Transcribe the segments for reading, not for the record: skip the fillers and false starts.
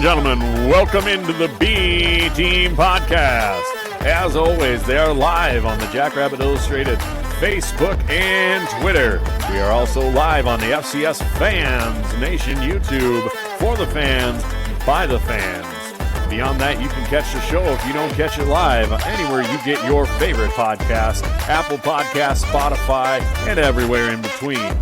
and gentlemen, welcome into the B Team Podcast. As always, they are live on the Jackrabbit Illustrated Facebook and Twitter. We are also live on the FCS Fans Nation YouTube for the fans, by the fans. Beyond that, you can catch the show if you don't catch it live anywhere you get your favorite podcast, Apple Podcasts, Spotify, and everywhere in between.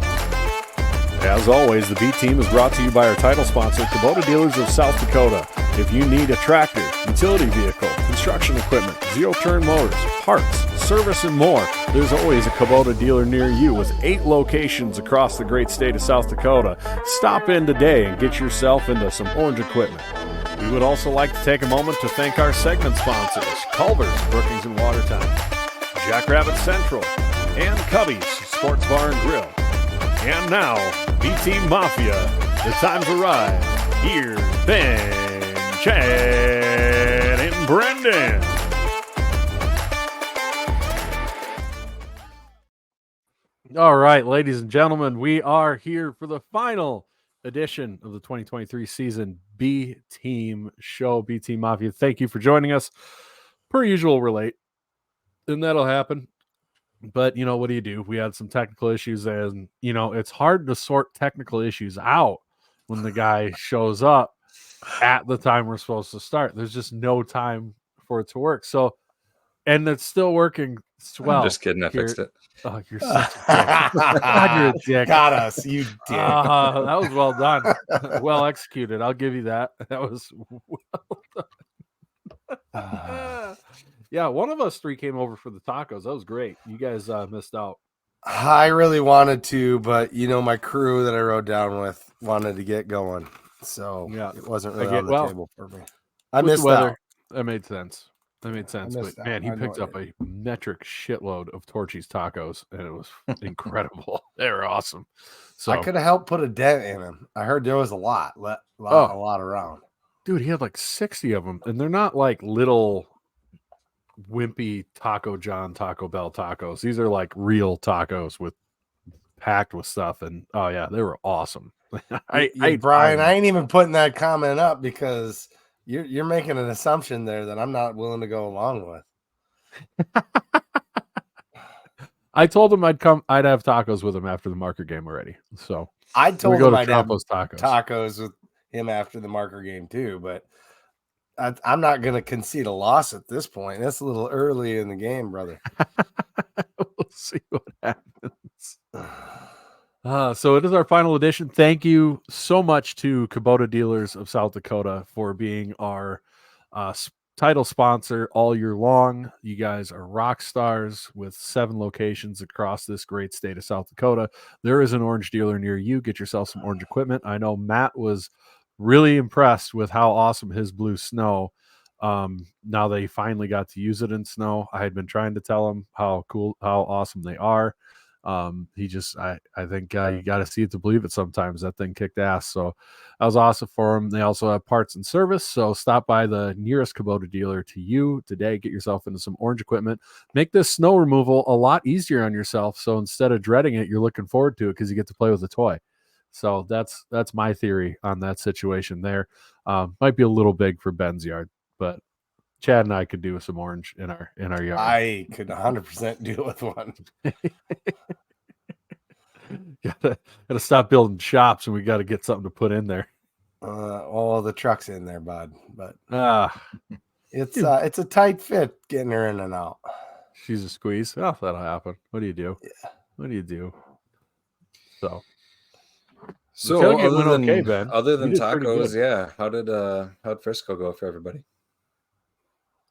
As always, the B Team is brought to you by our title sponsor, Kubota Dealers of South Dakota. If you need a tractor, utility vehicle, construction equipment, zero-turn motors, parts, service, and more, there's always a Kubota dealer near you with 8 locations across the great state of South Dakota. Stop in today and get yourself into some orange equipment. We would also like to take a moment to thank our segment sponsors, Culver's, Brookings and Watertown, Jackrabbit Central, and Cubby's Sports Bar and Grill. And now, B-Team Mafia, the time's arrived. Here's Ben, Chad, and Brendan. All right, ladies and gentlemen, we are here for the final edition of the 2023 season B-Team show, B-Team Mafia. Thank you for joining us. Per usual, we're late, and that'll happen. But, you know, what do? We had some technical issues, and, you know, it's hard to sort technical issues out when the guy shows up at the time we're supposed to start. There's just no time for it to work. So, and it's still working well. I'm just kidding. I fixed it. Oh, you're such a dick. God, you're a dick. Got us, you dick. That was well done. Well executed. I'll give you that. That was well done. Yeah, one of us 3 came over for the tacos. That was great. You guys missed out. I really wanted to, but you know, my crew that I rode down with wanted to get going, so yeah, it wasn't really on the table for me. I missed the weather. That made sense. But man, he picked up a metric shitload of Torchy's tacos, and it was incredible. They were awesome. So I could have helped put a dent in them. I heard there was a lot around. Dude, he had like 60 of them, and they're not like little wimpy Taco Bell tacos. These are like real tacos with packed with stuff, and oh yeah, they were awesome. Brian, I ain't even putting that comment up because you're making an assumption there that I'm not willing to go along with. I told him I'd have tacos with him after the Marker game already. So I told him I'd have tacos with him after the Marker game too, but I'm not going to concede a loss at this point. That's a little early in the game, brother. We'll see what happens. So it is our final edition. Thank you so much to Kubota Dealers of South Dakota for being our title sponsor all year long. You guys are rock stars with 7 locations across this great state of South Dakota. There is an orange dealer near you. Get yourself some orange equipment. I know Matt was really impressed with how awesome his blue snow. Now they finally got to use it in snow. I had been trying to tell him how awesome they are. I think you got to see it to believe it sometimes. That thing kicked ass. So that was awesome for them. They also have parts and service. So stop by the nearest Kubota dealer to you today. Get yourself into some orange equipment. Make this snow removal a lot easier on yourself. So instead of dreading it, you're looking forward to it because you get to play with a toy. So that's my theory on that situation there. Might be a little big for Ben's yard, but Chad and I could do some orange in our yard. I could 100% deal with one. gotta stop building shops, and we got to get something to put in there. All the trucks in there, bud. But it's a tight fit getting her in and out. She's a squeeze. Oh, that'll happen. What do you do? Yeah. What do you do? So other than tacos, yeah. How'd Frisco go for everybody?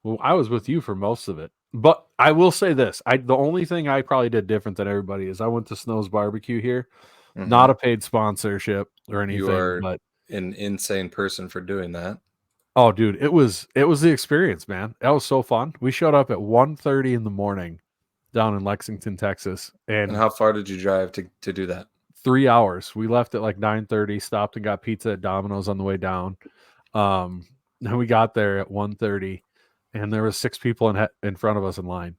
Well, I was with you for most of it, but I will say this: the only thing I probably did different than everybody is I went to Snow's Barbecue here, not a paid sponsorship or anything. You are but an insane person for doing that. Oh, dude, it was the experience, man. That was so fun. We showed up at 1:30 in the morning down in Lexington, Texas, and how far did you drive to do that? 3 hours. We left at like 9:30, stopped and got pizza at Domino's on the way down. Then we got there at 1:30, and there was 6 people in front of us in line.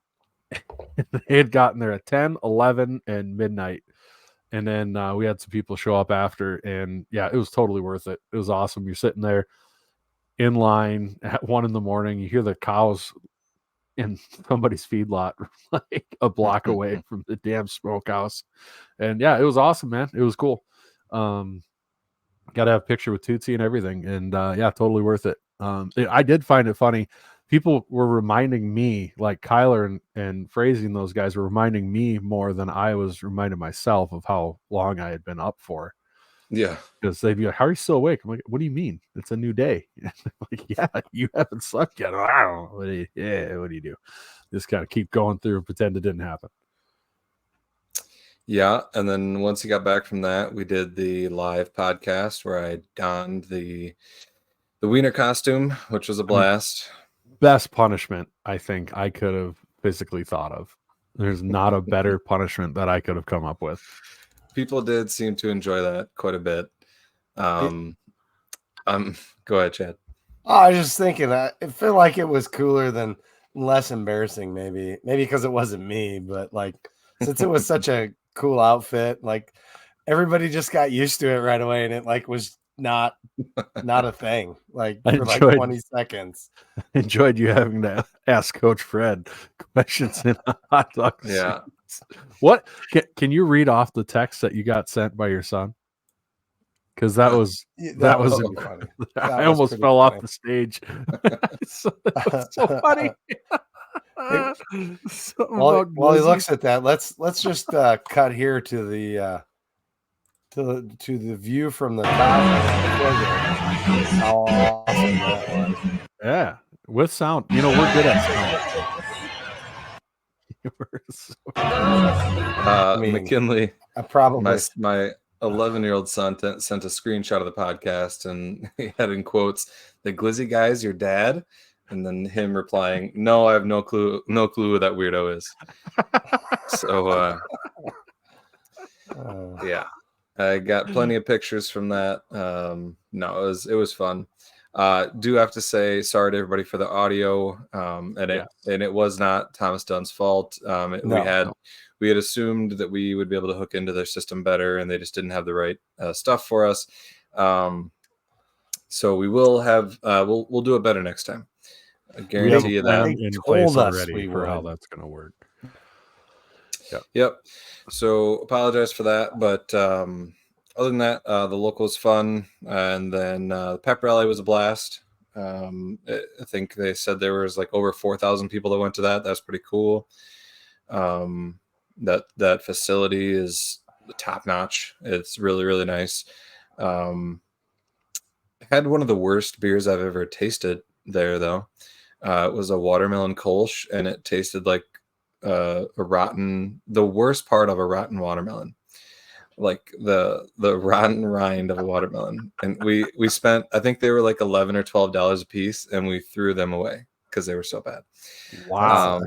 They had gotten there at 10, 11, and midnight. And then we had some people show up after, and yeah, it was totally worth it. It was awesome. You're sitting there, in line at 1 a.m. You hear the cows in somebody's feedlot like a block away from the damn smokehouse. And yeah, it was awesome, man. It was cool. Got to have a picture with Tootsie and everything. And yeah, totally worth it. I did find it funny. People were reminding me, like Kyler and Frazee and those guys were reminding me more than I was reminding myself of how long I had been up for. Yeah. Because they'd be like, how are you still awake? I'm like, what do you mean? It's a new day. Like, yeah, you haven't slept yet. Wow. What do you do? Just kind of keep going through and pretend it didn't happen. Yeah. And then once he got back from that, we did the live podcast where I donned the wiener costume, which was a blast. Best punishment I think I could have physically thought of. There's not a better punishment that I could have come up with. People did seem to enjoy that quite a bit. Go ahead, Chad. I was just thinking that it felt like it was cooler than less embarrassing, maybe because it wasn't me, but like since it was such a cool outfit, like everybody just got used to it right away, and it like was not a thing. Like for like 20 seconds. Enjoyed you having to ask Coach Fred questions in a hot dog. Yeah. What can you read off the text that you got sent by your son? Because that was funny. I almost fell off the stage. That was so funny. While he looks at that, let's just cut here to the view from the top. How awesome that was. Yeah, with sound. You know, we're good at sound. McKinley, probably my 11-year-old son sent a screenshot of the podcast, and he had in quotes, "The Glizzy guy's your dad," and then him replying, "No, I have no clue who that weirdo is." So yeah, I got plenty of pictures from that. No, it was fun. Do have to say sorry to everybody for the audio, and it was not Thomas Dunn's fault. We had assumed that we would be able to hook into their system better, and they just didn't have the right stuff for us. So we will have we'll do it better next time. I guarantee you that. In place already for how that's going to work. Yep. So apologize for that, but other than that, the local was fun, and then the pep rally was a blast. I think they said there was like over 4,000 people that went to that. That's pretty cool. That facility is top notch. It's really, really nice. I had one of the worst beers I've ever tasted there, though. It was a watermelon Kolsch, and it tasted like the worst part of a rotten watermelon, like the rotten rind of a watermelon. And we spent, I think they were like $11 or $12 a piece, and we threw them away because they were so bad. Wow.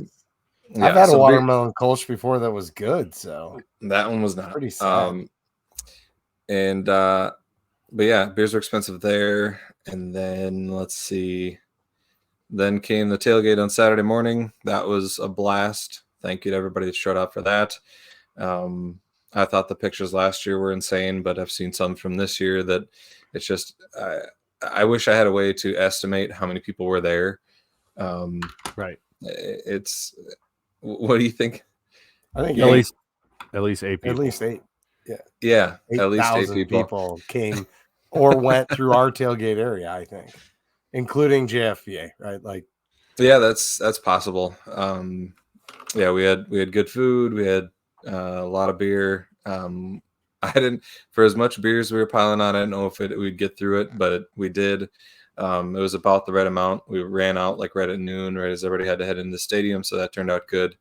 I've had a watermelon Kolsch before that was good, so that one was not pretty sad. But yeah, beers were expensive there. And then let's see. Then came the tailgate on Saturday morning. That was a blast. Thank you to everybody that showed up for that. I thought the pictures last year were insane, but I've seen some from this year that it's just I wish I had a way to estimate how many people were there. Right. It's what do you think? I think at least 8 people. At least 8. Yeah. 8, at least 8 people came or went through our tailgate area, I think, including JFBA, right? Like, yeah, that's possible. Yeah, we had good food. We had a lot of beer. I didn't, for as much beer as we were piling on, I didn't know if we'd get through it, but we did. It was about the right amount. We ran out like right at noon, right as everybody had to head into the stadium, so that turned out good.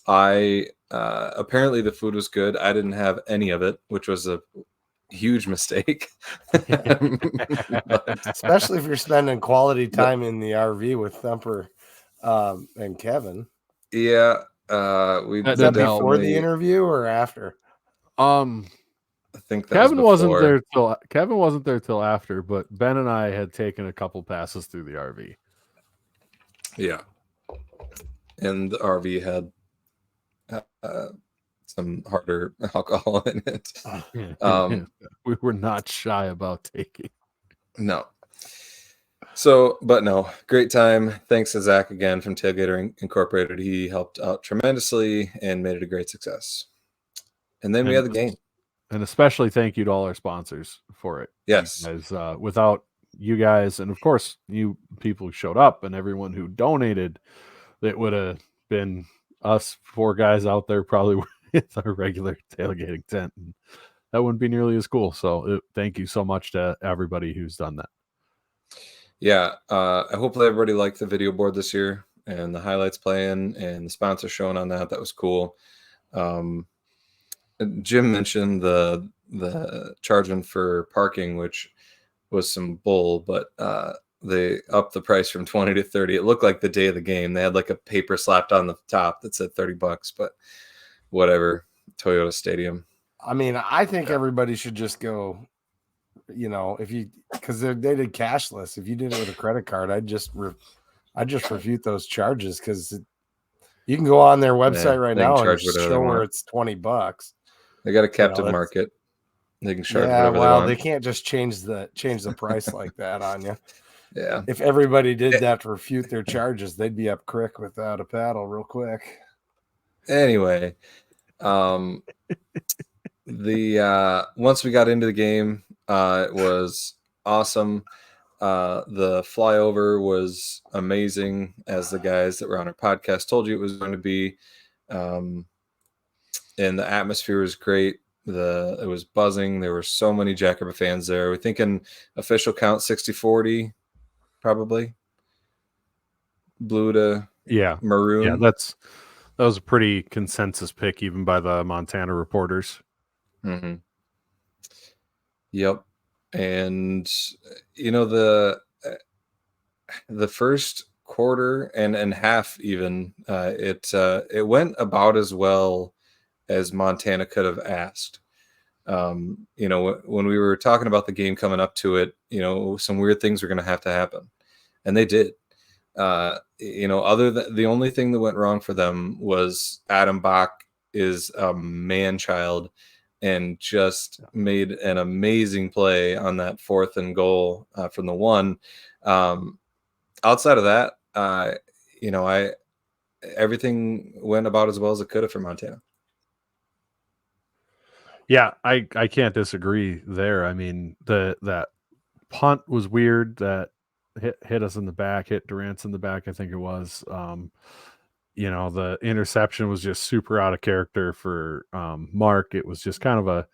Apparently the food was good. I didn't have any of it, which was a huge mistake. Especially if you're spending quality time in the RV with Thumper and Kevin. Yeah. Was that before the interview or after? I think that Kevin wasn't there till after, but Ben and I had taken a couple passes through the RV. Yeah. And the RV had some harder alcohol in it. We were not shy about taking. No. So, but no, great time. Thanks to Zach again from Tailgater Incorporated. He helped out tremendously and made it a great success. And then we had the game. And especially thank you to all our sponsors for it. Yes. As without you guys, and of course you people who showed up and everyone who donated, it would have been us 4 guys out there probably with our regular tailgating tent. And that wouldn't be nearly as cool. So thank you so much to everybody who's done that. Yeah, I hope everybody liked the video board this year and the highlights playing and the sponsor showing on that. That was cool. Jim mentioned the charging for parking, which was some bull, but they upped the price from 20 to 30. It looked like the day of the game. They had like a paper slapped on the top that said $30, but whatever. Toyota Stadium. I mean, I think everybody should just go, because they did cashless. If you did it with a credit card, I'd just refute those charges, because you can go on their website right now and show where it's $20. They got a captive market. They can charge whatever they want. They can't just change the price like that on you. Yeah. If everybody did that to refute their charges, they'd be up crick without a paddle real quick. Anyway, once we got into the game, it was awesome. The flyover was amazing, as the guys that were on our podcast told you it was going to be. And the atmosphere was great. It was buzzing. There were so many Jackrabbit fans there. We're thinking official count 60-40, probably. Blue to maroon. Yeah, that was a pretty consensus pick, even by the Montana reporters. Mm-hmm. Yep. And the first quarter and half even, it went about as well as Montana could have asked. When we were talking about the game coming up to it, some weird things were going to happen, and they did. Other than the only thing that went wrong for them was Adam Bach is a man child and just made an amazing play on that 4th and goal from the 1. Outside of that, everything went about as well as it could have for Montana. Yeah, I can't disagree there. I mean, that punt was weird. That hit us in the back, hit Durant's in the back, I think it was. The interception was just super out of character for Mark. It was just kind of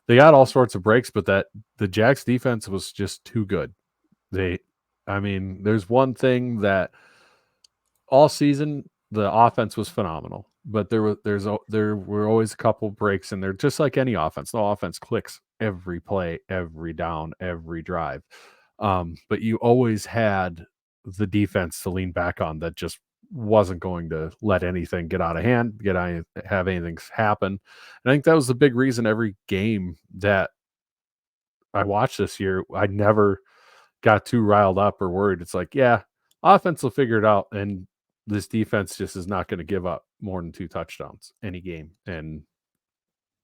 they got all sorts of breaks, but the Jacks defense was just too good. There's one thing that all season the offense was phenomenal, but there were always a couple breaks in there, just like any offense. The offense clicks every play, every down, every drive. But you always had the defense to lean back on that just wasn't going to let anything get out of hand, have anything happen. And I think that was the big reason every game that I watched this year, I never got too riled up or worried. It's like, yeah, offense will figure it out, and this defense just is not going to give up more than 2 touchdowns any game. And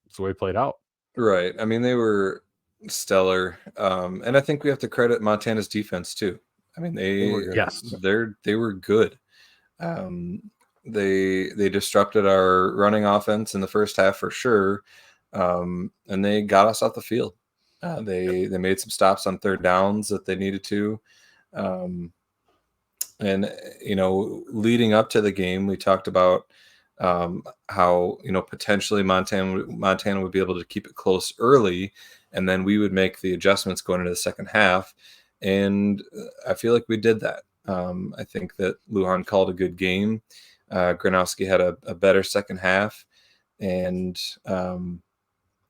that's the way it played out. Right. I mean, they were stellar. And I think we have to credit Montana's defense too. I mean, they were good. They disrupted our running offense in the first half for sure. And they got us off the field. They made some stops on 3rd downs that they needed to. And leading up to the game, we talked about how potentially Montana would be able to keep it close early, and then we would make the adjustments going into the second half. And I feel like we did that. I think that Lujan called a good game. Gronowski had a better second half, and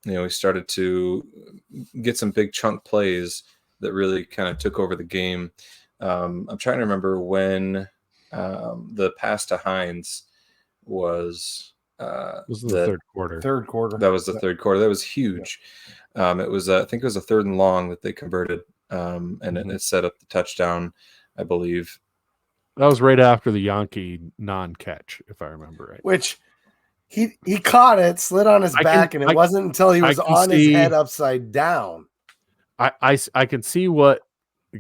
we started to get some big chunk plays that really kind of took over the game. I'm trying to remember when the pass to Hines was the third quarter. Third quarter. That was the third quarter. That was huge. It was I think it was a 3rd and long that they converted, and it set up the touchdown, I believe. That was right after the Yankee non-catch, if I remember right. Which he caught it, slid on his back, and it wasn't until he was on his head upside down. I can see what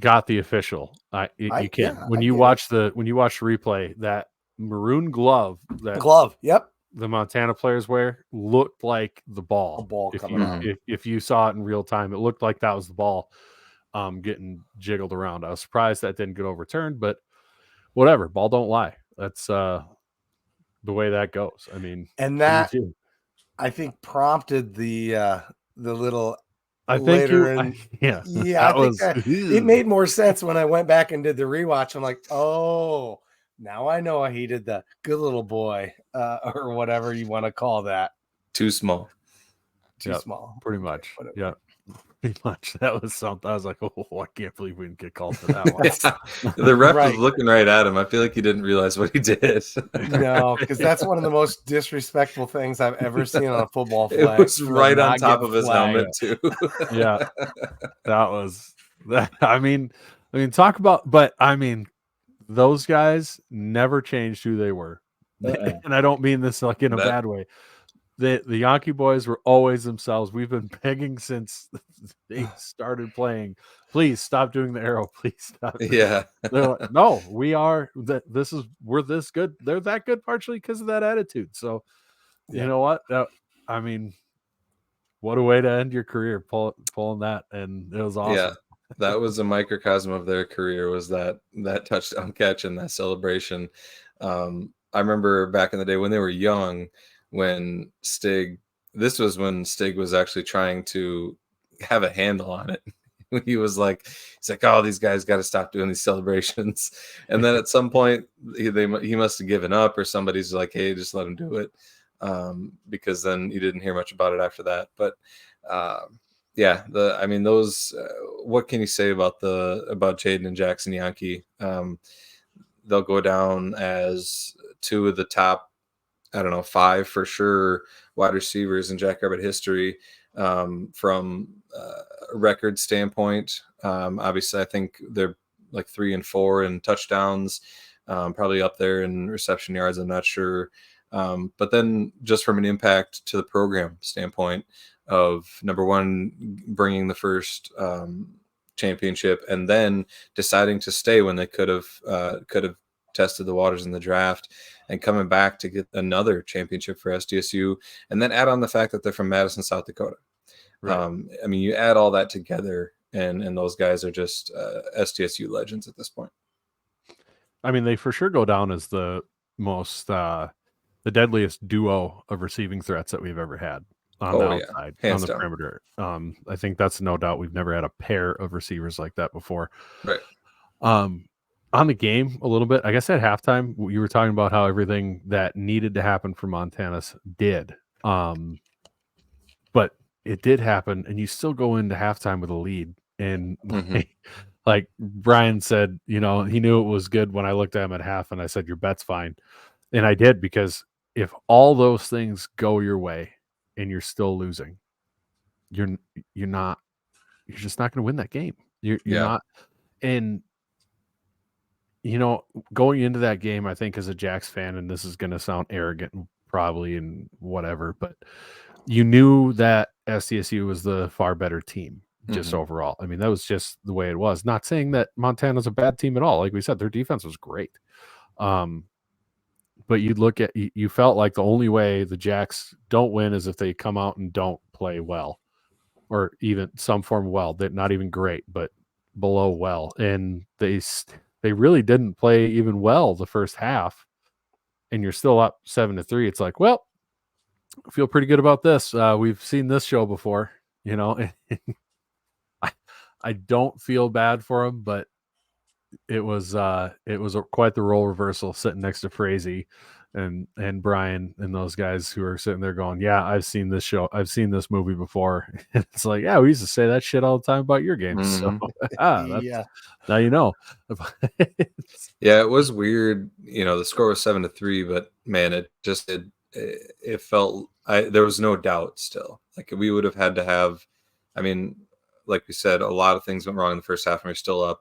got the official. You can't. Yeah, when I you get watch the replay, that maroon glove that glove. Yep. the Montana players wear looked like the ball. A ball If coming out. if you saw it in real time, it looked like that was the ball getting jiggled around. I was surprised that didn't get overturned, but whatever. Ball don't lie. That's the way that goes. I mean, And that I think prompted the little I think later you, in yeah, yeah, I think it made more sense when I went back and did the rewatch. I'm like, oh, now I know he did the good little boy or whatever you want to call that. Too small. Too small. Pretty much. Whatever. Yeah. Pretty much. That was something. I was like, oh, I can't believe we didn't get called for that one. Yeah. The ref was looking right at him. I feel like he didn't realize what he did. No, because that's one of the most disrespectful things I've ever seen on a football flag. It was right on top of his helmet too. Yeah. That was that. I mean, talk about, but I mean, those guys never changed who they were. And I don't mean this like in a bad way. The Yankee boys were always themselves. We've been begging since they started playing. Please stop doing the arrow. Please stop. Yeah. They're like, no, we are we're this good. They're that good partially because of that attitude. So you know what? I mean, what a way to end your career pulling that, and it was awesome. Yeah. That was a microcosm of their career, was that touchdown catch and that celebration. I remember back in the day when they were young, when this was when Stig was actually trying to have a handle on it. He's like, oh, these guys got to stop doing these celebrations. And then at some point he must have given up, or somebody's like, hey, just let him do it. Because then you didn't hear much about it after that. But those, what can you say about Jaden and Jackson Yankee? They'll go down as two of the top, I don't know, 5 for sure wide receivers in Jackrabbit history, from a record standpoint. Obviously, I think they're like 3 and 4 in touchdowns, probably up there in reception yards. I'm not sure. But then just from an impact to the program standpoint of, number one, bringing the first championship, and then deciding to stay when they could have tested the waters in the draft, and coming back to get another championship for SDSU, and then add on the fact that they're from Madison, South Dakota. Right. I mean, you add all that together, and those guys are just SDSU legends at this point. I mean, they for sure go down as the most, the deadliest duo of receiving threats that we've ever had on the outside, on the perimeter. I think that's no doubt. We've never had a pair of receivers like that before. Right. On the game a little bit, I guess at halftime, you were talking about how everything that needed to happen for Montana's did. But it did happen, and you still go into halftime with a lead. And like Brian said, he knew it was good when I looked at him at half, and I said, your bet's fine. And I did, because if all those things go your way and you're still losing, you're just not going to win that game. You're not. And going into that game, I think as a Jacks fan, and this is going to sound arrogant probably and whatever, but you knew that SDSU was the far better team just overall. I mean, that was just the way it was. Not saying that Montana's a bad team at all. Like we said, their defense was great. But you felt like the only way the Jacks don't win is if they come out and don't play well, or even some form of well. They're not even great, but below well. And they really didn't play even well the first half, and you're still up 7-3. It's like, well, I feel pretty good about this. We've seen this show before, I don't feel bad for them, but it was quite the role reversal sitting next to Frazee and Brian and those guys who are sitting there going, yeah, I've seen this show. I've seen this movie before. And it's like, yeah, we used to say that shit all the time about your games. So now you know. Yeah, it was weird. The score was 7-3, but man, it felt, there was no doubt still. Like, we would have had to have, I mean, like we said, a lot of things went wrong in the first half and we're still up.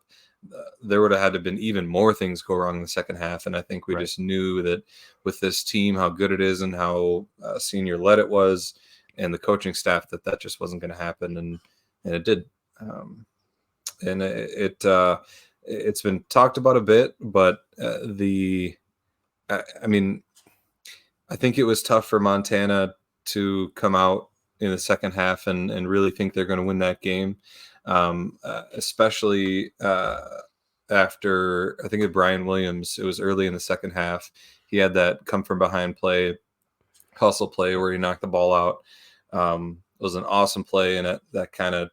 There would have had to have been even more things go wrong in the second half. And I think we just knew that with this team, how good it is and how senior led it was, and the coaching staff, that just wasn't going to happen. And it did. and it's been talked about a bit, but I mean, I think it was tough for Montana to come out in the second half and really think they're going to win that game, especially after, I think, of Brian Williams. It was early in the second half. He had that come from behind play, hustle play where he knocked the ball out. It was an awesome play, and that kind of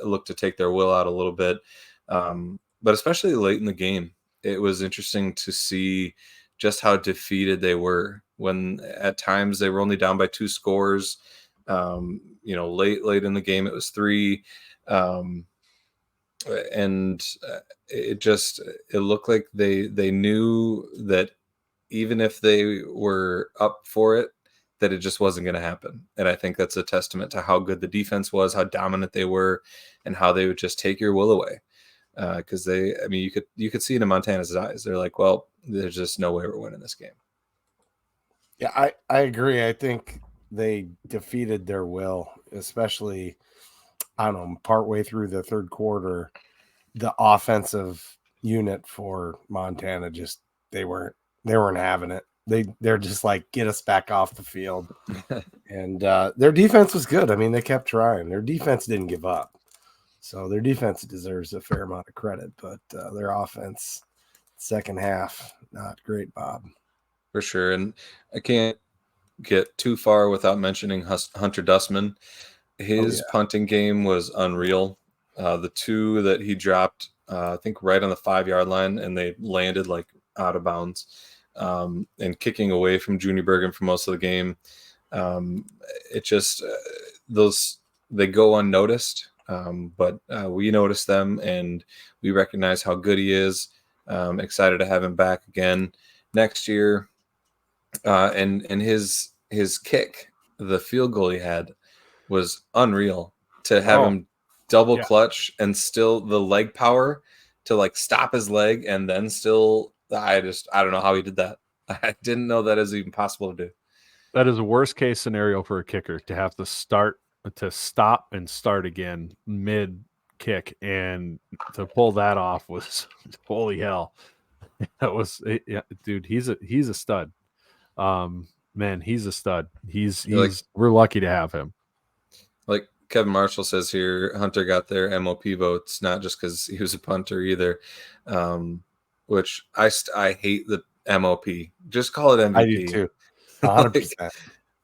looked to take their will out a little bit. But especially late in the game, it was interesting to see just how defeated they were when at times they were only down by 2 scores. Late in the game, it was 3. It looked like they knew that even if they were up for it, that it just wasn't going to happen. And I think that's a testament to how good the defense was, how dominant they were, and how they would just take your will away. Because you could see it in Montana's eyes. They're like, well, there's just no way we're winning this game. Yeah, I agree. I think they defeated their will, especially, I don't know, partway through the third quarter. The offensive unit for Montana they weren't having it. They're just like, get us back off the field. And their defense was good. I mean, they kept trying. Their defense didn't give up. So their defense deserves a fair amount of credit, but their offense, second half, not great, Bob. For sure. And I can't get too far without mentioning Hunter Dustman. His punting game was unreal. The 2 that he dropped, I think right on the 5-yard line, and they landed like out of bounds, and kicking away from Junior Bergen for most of the game. It just, they go unnoticed. But we noticed them, and we recognize how good he is. Excited to have him back again next year. And his kick, the field goal he had, was unreal. To have him double clutch and still the leg power to like stop his leg and then still, I don't know how he did that. I didn't know that is even possible to do. That is a worst case scenario for a kicker, to have to stop and start again mid kick, and to pull that off was holy hell. That was, dude, he's a stud. Man, he's a stud. We're lucky to have him. Like Kevin Marshall says here, Hunter got their MOP votes not just because he was a punter either, which I hate the MOP. Just call it MVP. I do too. 100%.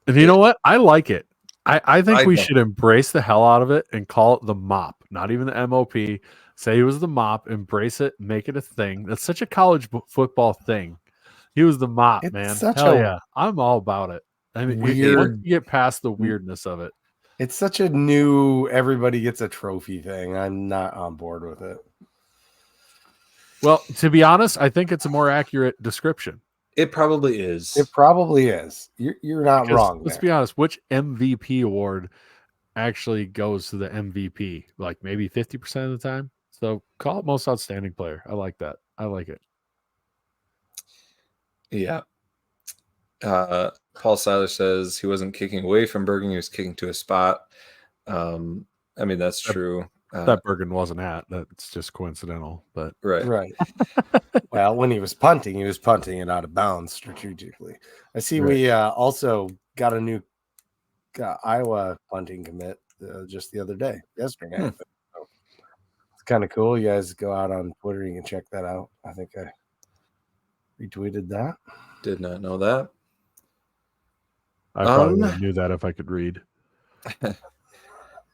And you know what? I like it. I think we should embrace the hell out of it and call it the mop, not even the MOP. Say he was the mop, embrace it, make it a thing. That's such a college football thing. He was the mop, man. Hell yeah. I'm all about it. I mean, once you get past the weirdness of it. It's such a new, everybody gets a trophy thing. I'm not on board with it. Well, to be honest, I think it's a more accurate description. It probably is. It probably is. You're not wrong. Let's be honest. Which MVP award actually goes to the MVP? Like maybe 50% of the time. So call it most outstanding player. I like that. I like it. Yeah. Paul Seiler says he wasn't kicking away from Bergen. He was kicking to a spot. I mean, that's true. That Bergen wasn't at. That's just coincidental. But right. Well, when he was punting it out of bounds strategically. I see. Right. We also got a new Iowa punting commit just the other day, yesterday. So it's kind of cool. You guys go out on Twitter, you can check that out. I think I retweeted that. Did not know that. I probably knew that if I could read.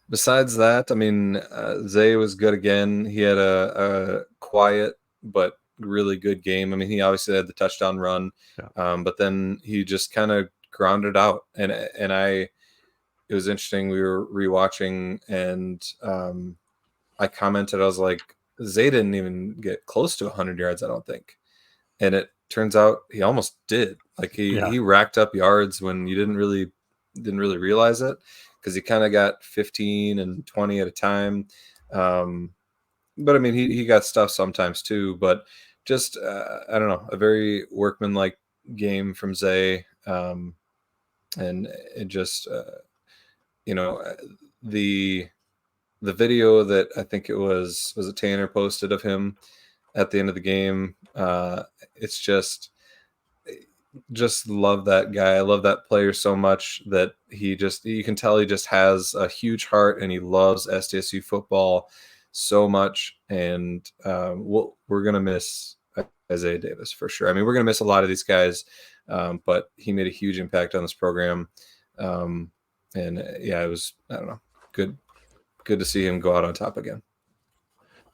Besides that, I mean, Zay was good again. He had a quiet but really good game. I mean, he obviously had the touchdown run, but then he just kind of grounded out. And it was interesting. We were rewatching, and I commented, I was like, Zay didn't even get close to 100 yards, I don't think. And it turns out he almost did. Like he racked up yards when you didn't really realize it, because he kind of got 15 and 20 at a time. But I mean, he got stuff sometimes too. But just I don't know, a very workmanlike game from Zay, and it just the the video that I think it was it Tanner posted of him at the end of the game. It's just love that guy. I love that player so much that you can tell he just has a huge heart and he loves SDSU football so much. And we're going to miss Isaiah Davis for sure. I mean, we're going to miss a lot of these guys, but he made a huge impact on this program. And it was, I don't know, good to see him go out on top again.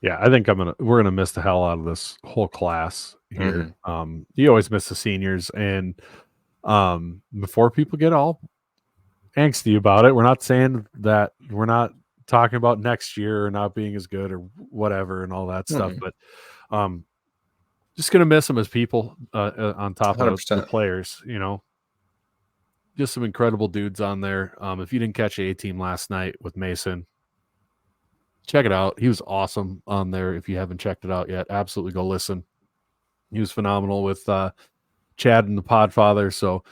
Yeah, I think we're gonna miss the hell out of this whole class here. You always miss the seniors, and before people get all angsty about it, we're not saying that we're not talking about next year or not being as good or whatever and all that stuff, but just gonna miss them as people on top of the players, just some incredible dudes on there. If you didn't catch the A-team last night with Mason, check it out. He was awesome on there. If you haven't checked it out yet, absolutely go listen. He was phenomenal with Chad and the Podfather. So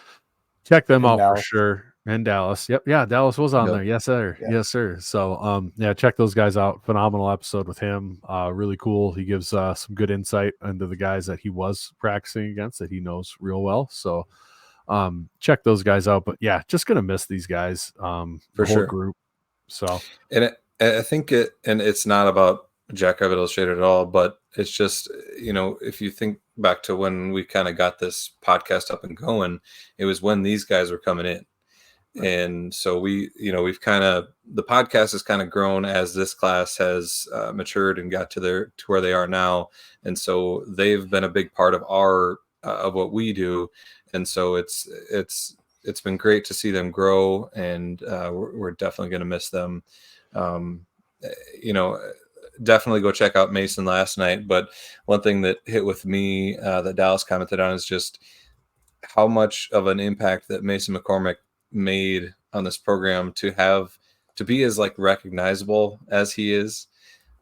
check them out Dallas. For sure. And Dallas. Yep. Yeah. Dallas was on there. Yes, sir. Yeah. Yes, sir. So, check those guys out. Phenomenal episode with him. Really cool. He gives some good insight into the guys that he was practicing against that he knows real well. So, check those guys out. But yeah, just going to miss these guys for sure. Group. So, I think it's not about Jackrabbit Illustrated at all, but it's just, if you think back to when we kind of got this podcast up and going, it was when these guys were coming in. Right. And so we've kind of, the podcast has kind of grown as this class has matured and got to where they are now. And so they've been a big part of of what we do. And so it's been great to see them grow, and we're definitely going to miss them. Definitely go check out Mason last night. But one thing that hit with me that Dallas commented on is just how much of an impact that Mason McCormick made on this program to be as like recognizable as he is.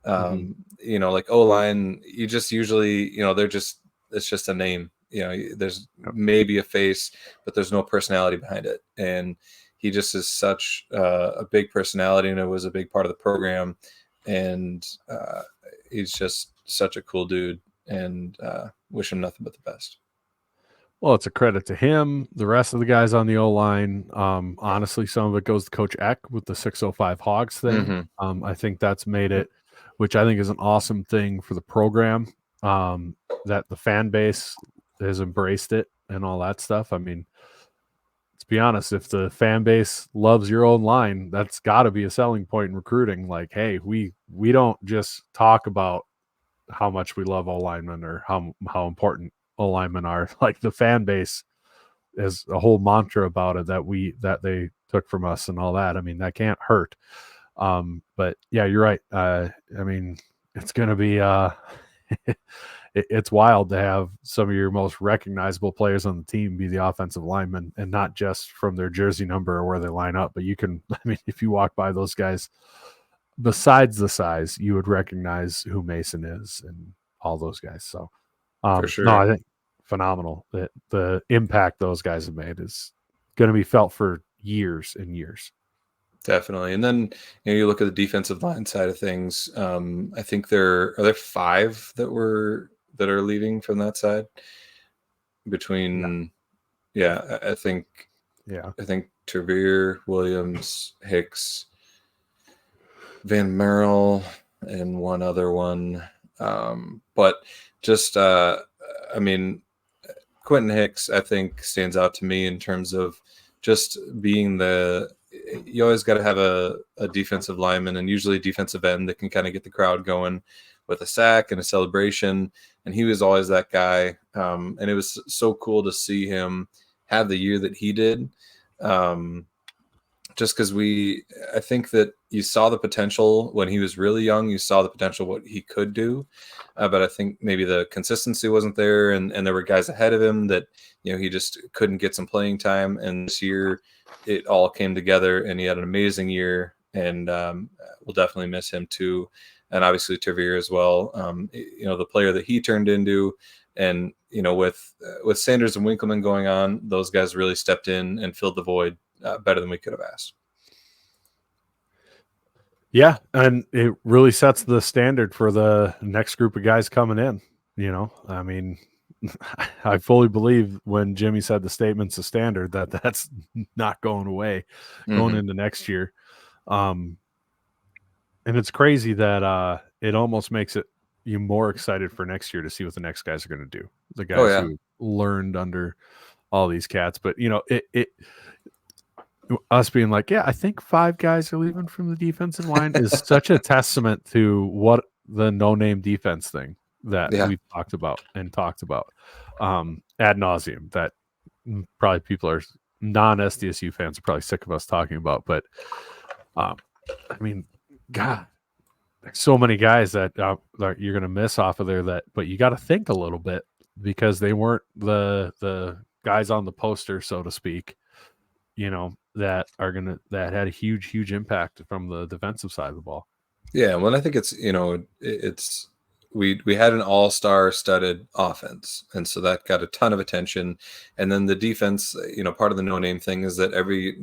Like O-line, you just usually, it's just a name. There's maybe a face, but there's no personality behind it. And he just is such a big personality, and it was a big part of the program. And he's just such a cool dude, and wish him nothing but the best. Well, it's a credit to him, the rest of the guys on the O-line. Honestly, some of it goes to Coach Eck with the 605 Hogs thing. I think that's made it, which I think is an awesome thing for the program, that the fan base has embraced it and all that stuff. I mean, let's be honest, if the fan base loves your own line, that's got to be a selling point in recruiting. Like, hey, we don't just talk about how much we love O-linemen or how important O-linemen are. Like, the fan base is a whole mantra about it that they took from us and all that. I mean, that can't hurt. But yeah, you're right. I mean, it's going to be it's wild to have some of your most recognizable players on the team be the offensive linemen, and not just from their jersey number or where they line up. But if you walk by those guys, besides the size, you would recognize who Mason is and all those guys. So, for sure. No, I think phenomenal. The impact those guys have made is going to be felt for years and years. Definitely. And then you look at the defensive line side of things. I think are there 5 that are leaving from that side between. Yeah, I think Trevere, Williams, Hicks, Van Merrill, and one other one. But just Quentin Hicks, I think, stands out to me in terms of just being you always got to have a defensive lineman, and usually a defensive end that can kind of get the crowd going with a sack and a celebration. And he was always that guy. And it was so cool to see him have the year that he did. Just because I think that you saw the potential when he was really young. You saw the potential what he could do, but I think maybe the consistency wasn't there, and there were guys ahead of him that he just couldn't get some playing time. And this year, it all came together, and he had an amazing year. And we'll definitely miss him too, and obviously Trevere as well. The player that he turned into, and with Sanders and Winkleman going on, those guys really stepped in and filled the void better than we could have asked. Yeah, and it really sets the standard for the next group of guys coming in. I mean, I fully believe when Jimmy said the statement's a standard that's not going away going into next year. And it's crazy that it almost makes it you more excited for next year to see what the next guys are going to do. The Oh guys yeah. who learned under all these cats, but it us being like, yeah, I think 5 guys are leaving from the defensive line is such a testament to what the no-name defense thing that Yeah. we've talked about ad nauseum that probably people are non-SDSU fans are probably sick of us talking about. But I mean, God, there's so many guys that you're going to miss off of there but you got to think a little bit because they weren't the guys on the poster, so to speak, that had a huge impact from the defensive side of the ball. Yeah, well, I think it's we had an all-star studded offense, and so that got a ton of attention. And then the defense, part of the no-name thing is that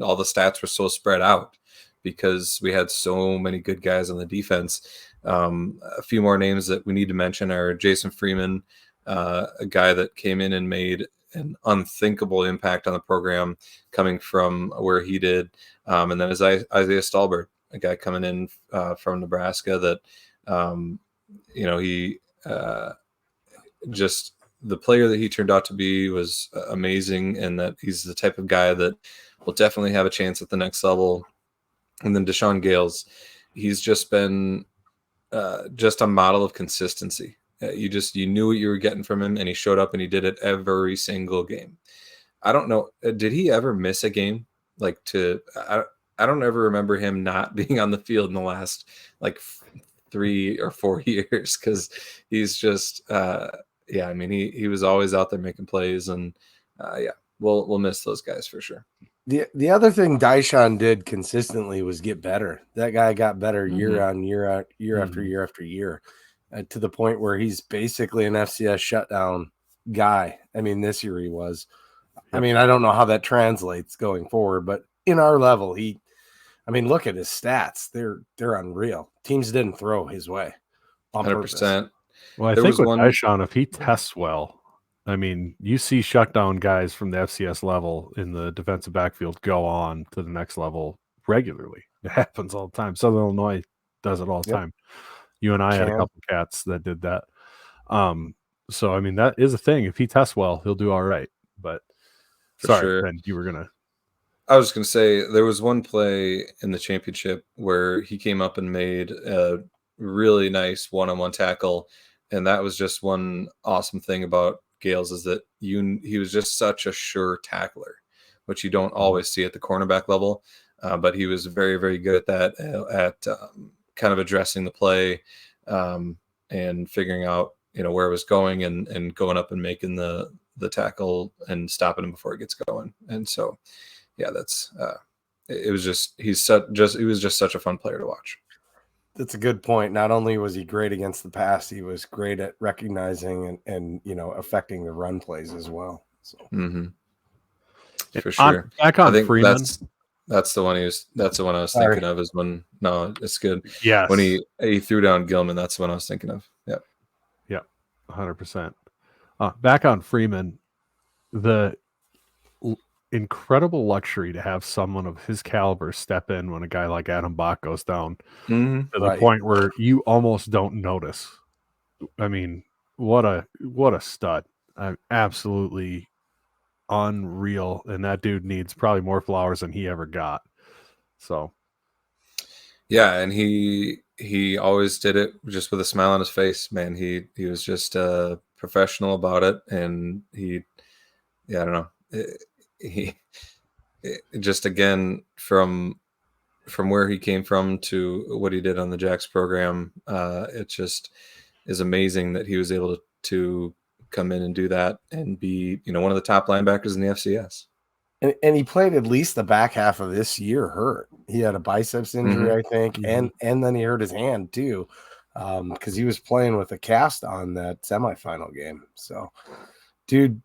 all the stats were so spread out because we had so many good guys on the defense. A few more names that we need to mention are Jason Freeman, a guy that came in and made an unthinkable impact on the program coming from where he did. And then Isaiah Stallberg, a guy coming in from Nebraska that, he just the player that he turned out to be was amazing, and that he's the type of guy that will definitely have a chance at the next level. And then Deshaun Gales, he's just been just a model of consistency. You knew what you were getting from him, and he showed up and he did it every single game. I don't know. Did he ever miss a game? I don't ever remember him not being on the field in the last 3 or 4 years, because he's just he was always out there making plays, and we'll miss those guys for sure. The other thing Dyshon did consistently was get better. That guy got better year on year, year after year after year, to the point where he's basically an FCS shutdown guy. I mean, this year he was. I mean, I don't know how that translates going forward, but in our level, look at his stats. They're unreal. Teams didn't throw his way on 100%. Well, I think with Dyshon, if he tests well, I mean, you see shutdown guys from the FCS level in the defensive backfield go on to the next level regularly. It happens all the time. Southern Illinois does it all the time. You and I had a couple cats that did that. So, I mean, that is a thing. If he tests well, he'll do all right. But sorry, Ben, you were going to. I was going to say there was one play in the championship where he came up and made a really nice one-on-one tackle. And that was just one awesome thing about Gales, is that he was just such a sure tackler, which you don't always see at the cornerback level. But he was very, very good at that, at kind of addressing the play and figuring out, where it was going and going up and making the tackle and stopping him before it gets going. And so, yeah, he was just such a fun player to watch. That's a good point. Not only was he great against the pass, he was great at recognizing and affecting the run plays as well. So. For sure. Back on Freeman. That's the one that's the one I was thinking of. Is when it's good. Yes. When he threw down Gilman, that's the one I was thinking of. Yeah. Yeah. 100%. Back on Freeman, the incredible luxury to have someone of his caliber step in when a guy like Adam Bach goes down to the point where you almost don't notice. I mean, what a stud. Absolutely unreal. And that dude needs probably more flowers than he ever got. So. Yeah. And he always did it just with a smile on his face, man. He was just professional about it. And I don't know. He just, again, from where he came from to what he did on the Jacks program, it just is amazing that he was able to come in and do that and be, one of the top linebackers in the FCS. And he played at least the back half of this year hurt. He had a biceps injury, I think, and then he hurt his hand too, because he was playing with a cast on that semifinal game. So, dude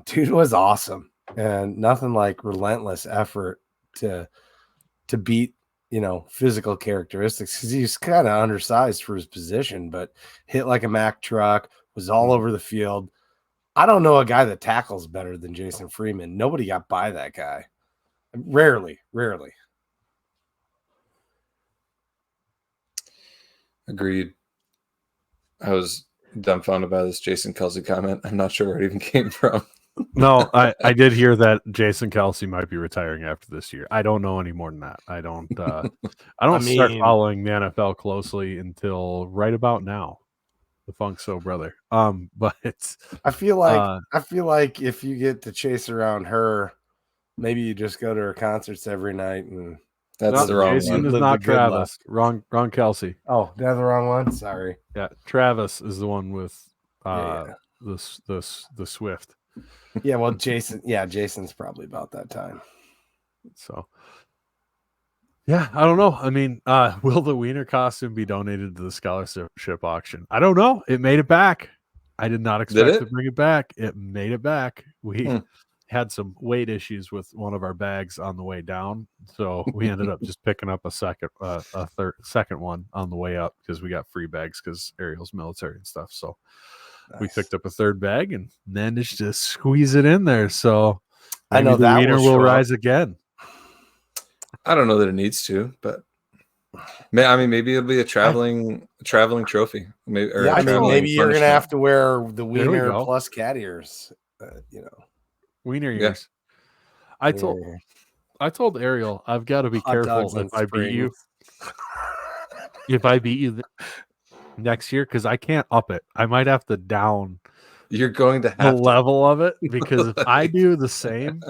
was awesome. And nothing like relentless effort to beat physical characteristics, because he's kind of undersized for his position, but hit like a Mack truck, was all over the field. I don't know a guy that tackles better than Jason Freeman. Nobody got by that guy. Rarely. Agreed. I was dumbfounded by this Jason Kelsey comment. I'm not sure where it even came from. No, I did hear that Jason Kelsey might be retiring after this year. I don't know any more than that. I don't start following the NFL closely until right about now. The Funk Soul brother. But I feel like if you get to chase around her, maybe you just go to her concerts every night. And that's the wrong Jason one. is not Travis. Wrong Kelsey. Oh, did I have the wrong one? Sorry. Yeah, Travis is the one with the Swift. Yeah, well, Jason's probably about that time. So, yeah, I don't know. I mean, will the wiener costume be donated to the scholarship auction? I don't know. It made it back. I did not expect to bring it back. It made it back. We had some weight issues with one of our bags on the way down, so we ended up just picking up a second one on the way up because we got free bags because Ariel's military and stuff. So. Nice. We picked up a third bag and managed to squeeze it in there. So I know the that wiener will rise again. I don't know that it needs to, but maybe it'll be a traveling trophy. Maybe you're gonna have to wear the wiener plus cat ears. Wiener ears. I told Ariel I've got to be careful if I beat you. If I beat you next year, because I can't up it. I might have to down. You're going to have the level of it, because if I do the same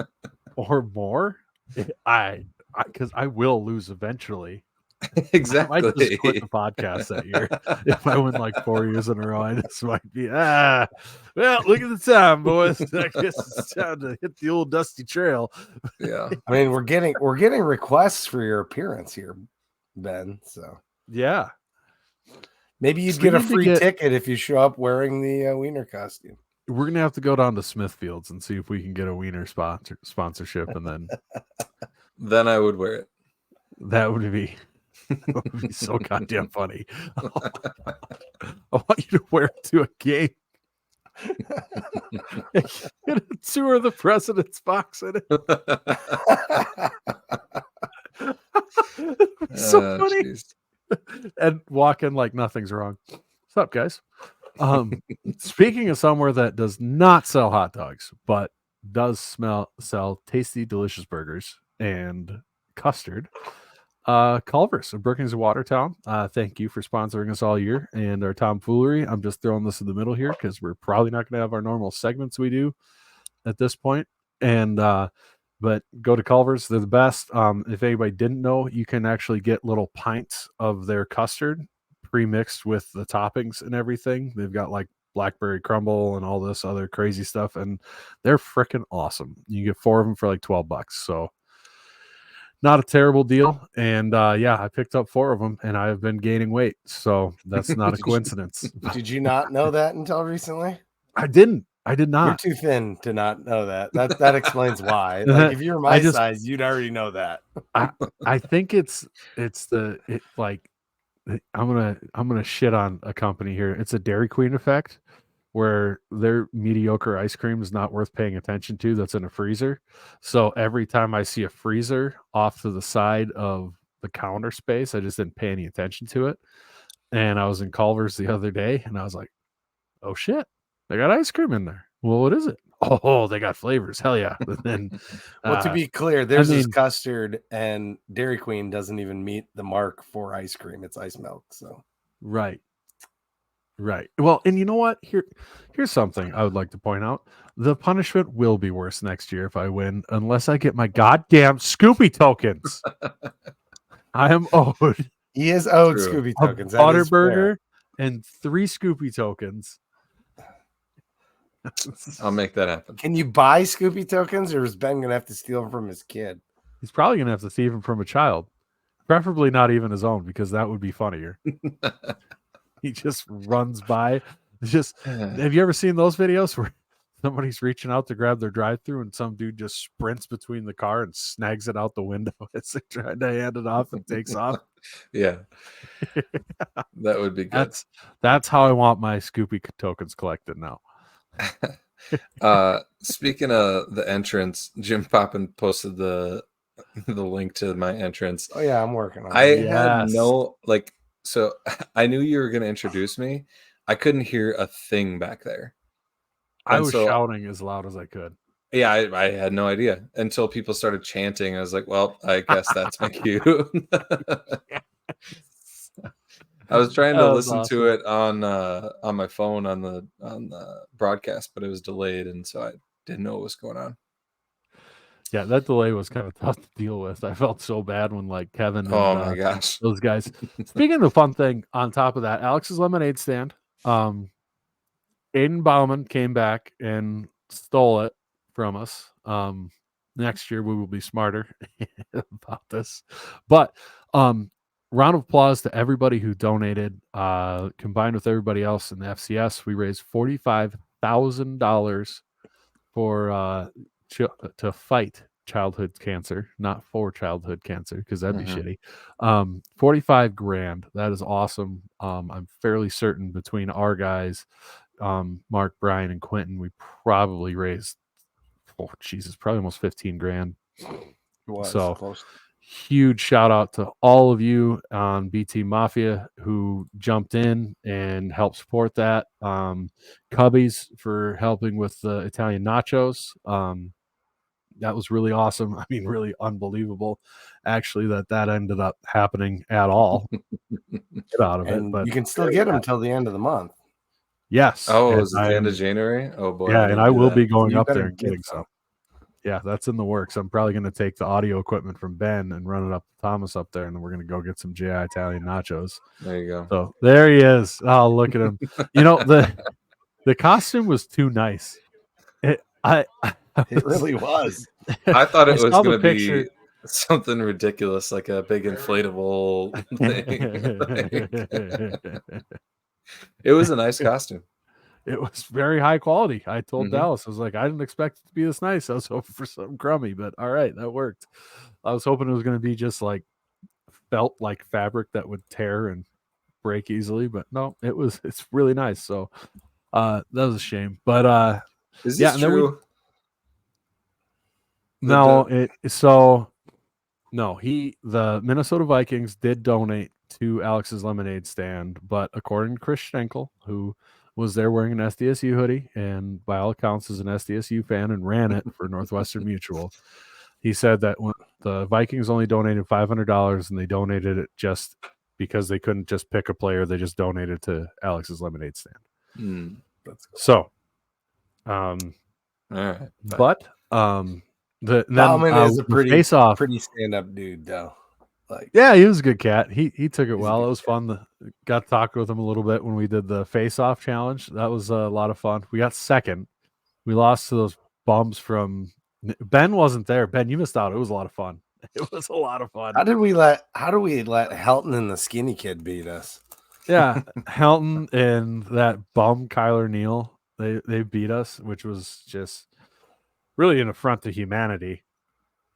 or more, because I will lose eventually. Exactly. I might just quit the podcast that year if I win like 4 years in a row. I just might be well. Look at the time, boys. I guess it's time to hit the old dusty trail. Yeah, I mean we're getting requests for your appearance here, Ben. So yeah. Maybe you'd get a free ticket if you show up wearing the wiener costume. We're going to have to go down to Smithfields and see if we can get a wiener sponsorship. And then I would wear it. That would be so goddamn funny. I want you to wear it to a game. Get a tour of the president's box in it. So funny. Geez. And walk in like nothing's wrong. What's up, guys? Speaking of somewhere that does not sell hot dogs, but does sell tasty, delicious burgers and custard, Culver's of Brookings and Watertown. Thank you for sponsoring us all year and our tomfoolery. I'm just throwing this in the middle here because we're probably not going to have our normal segments we do at this point. And but go to Culver's. They're the best. If anybody didn't know, you can actually get little pints of their custard pre-mixed with the toppings and everything. They've got like blackberry crumble and all this other crazy stuff, and they're freaking awesome. You get 4 of them for like $12. So not a terrible deal. And I picked up 4 of them and I've been gaining weight. So that's not a coincidence. Did you not know that until recently? I did not. You're too thin to not know that. That explains why. Like if you're my size, you'd already know that. I think I'm gonna shit on a company here. It's a Dairy Queen effect where their mediocre ice cream is not worth paying attention to that's in a freezer. So every time I see a freezer off to the side of the counter space, I just didn't pay any attention to it. And I was in Culver's the other day and I was like, oh shit, they got ice cream in there. Well, what is it? Oh, they got flavors. Hell yeah. And then, well, to be clear, there's this custard and Dairy Queen doesn't even meet the mark for ice cream. It's ice milk. So right. Well, and you know what? Here's something I would like to point out. The punishment will be worse next year if I win, unless I get my goddamn Scoopy tokens. I am owed. He is owed Scoopy tokens. Butterburger and 3 Scoopy tokens. I'll make that happen. Can you buy Scoopy tokens, or is Ben gonna have to steal them from his kid? He's probably gonna have to thieve them from a child, preferably not even his own, because that would be funnier. He just runs by. Have you ever seen those videos where somebody's reaching out to grab their drive-through, and some dude just sprints between the car and snags it out the window as they're trying to hand it off and takes off. Yeah, that would be good. That's how I want my Scoopy tokens collected now. Speaking of the entrance, Jim Poppin posted the link to my entrance. Oh yeah, I'm working on it. I had no so I knew you were going to introduce me. I couldn't hear a thing back there. I was shouting as loud as I could. Yeah, I had no idea until people started chanting. I was like, well, I guess that's my cue. I was trying to listen to it on my phone on the broadcast, but it was delayed, and so I didn't know what was going on. Yeah, that delay was kind of tough to deal with. I felt so bad when like Kevin and my gosh, those guys. Speaking of the fun thing, on top of that, Alex's Lemonade Stand, Aiden Bauman came back and stole it from us. Next year we will be smarter about this. But round of applause to everybody who donated. Combined with everybody else in the FCS, we raised $45,000 for to fight childhood cancer, not for childhood cancer, because that'd be shitty. 45 grand. That is awesome. I'm fairly certain between our guys, Mark, Brian, and Quentin, we probably raised probably almost 15 grand. So close. Huge shout out to all of you on BT Mafia who jumped in and helped support that. Cubbies for helping with the Italian nachos. That was really awesome. I mean, really unbelievable, actually, that ended up happening at all. Get out of it, but you can still get them until the end of the month. Yes. Oh, is it the end of January? Oh boy. Yeah, and I will be going up there and getting some. Yeah, that's in the works. I'm probably going to take the audio equipment from Ben and run it up to Thomas up there, and then we're going to go get some GI Italian nachos. There you go. So there he is. Oh, look at him. You know, the costume was too nice. It really was. I thought it was going to be something ridiculous, like a big inflatable thing. It was a nice costume. It was very high quality. I told Dallas, I was like, I didn't expect it to be this nice. I was hoping for something crummy, but all right, that worked. I was hoping it was going to be just like felt like fabric that would tear and break easily, but no, it's really nice. So that was a shame. But is this true? The Minnesota Vikings did donate to Alex's Lemonade Stand, but according to Chris Schenkel, who was there wearing an SDSU hoodie and by all accounts is an SDSU fan and ran it for Northwestern Mutual, he said that when the Vikings only donated $500 and they donated it just because they couldn't just pick a player, they just donated to Alex's Lemonade Stand. That's cool. So, all right, but Bauman is a pretty stand-up dude, though. Yeah, he was a good cat. He took it well. It was fun. Got to talk with him a little bit when we did the face-off challenge. That was a lot of fun. We got second. We lost to those bums from Ben. Wasn't there. Ben, you missed out. It was a lot of fun. It was a lot of fun. How do we let Helton and the skinny kid beat us? Yeah, Helton and that bum Kyler Neal. They beat us, which was just really an affront to humanity.